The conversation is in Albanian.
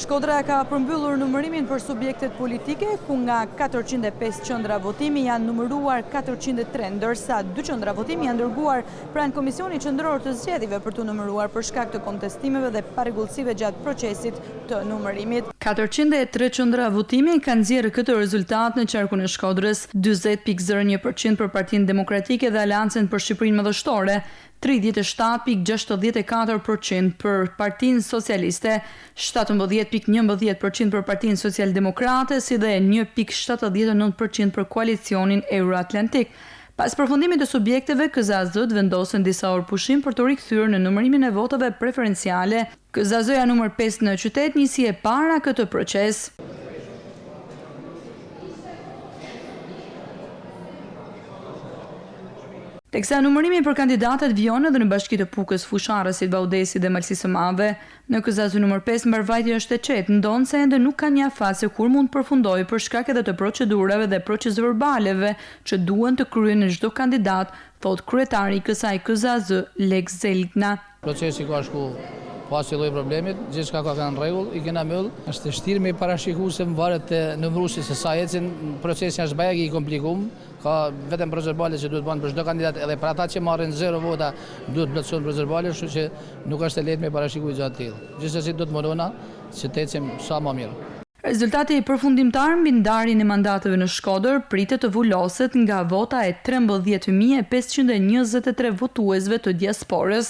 Shkodra ka përmbyllur numërimin për subjektet politike, ku nga 405 qendra votimi janë numëruar 403, ndërsa 2 qendra votimi janë dërguar pranë Komisionit Qendror të Zgjedhjeve për të numëruar për shkak të kontestimeve dhe parregullsive gjatë procesit të numërimit. 403 qendra votimi kanë nxjerrë këtë rezultat në qarkun e Shkodrës: 40.01% për Partinë Demokratike dhe Aleancën për Shqipërinë Madhështore, 37.64% për Partinë Socialiste, 17.11% për Partinë Social-Demokrate, si dhe 1.79% për Koalicionin Euro-Atlantik. Pas përfundimit të subjekteve, KZAZ vendosën disa orë pushim për të rikthyer në numërimin e votave preferenciale. KZAZ-ja numër 5 në qytet nisi e para këtë proces. Teksa numërimi për kandidatët vijon edhe në bashki të Pukës, Fusharësit, Vaudesi dhe Malësisë së Madhe. Në KZAZ numër 5 mbarvajtja është e qetë, ndonë se ende nuk ka një afat se kur mund të përfundojë për shkak edhe të procedurave dhe procesverbaleve që duhen të kryen në çdo kandidat, thot kryetari i kësaj KZAZ, Lex Zelgna. Procesi ka shku pas filloi problemit, gjithçka ka qenë në rregull, i kena mbyll. Është vështirë me parashikuar se varet te numëruesi se sa ecin procesi është bajë i komplikuar. Ka vetëm procedurale që duhet bëhen për çdo kandidat, edhe për ata që marrin 0 vota duhet plotësohen procedurale, kështu që nuk është e lehtë me parashikuar gjatë tillë. Gjithsesi do të mundona që të ecim sa më mirë. Rezultati përfundimtar mbi ndarjen e mandateve në Shkodër pritet të vuloset nga vota e 13.523 votuesve të diasporës.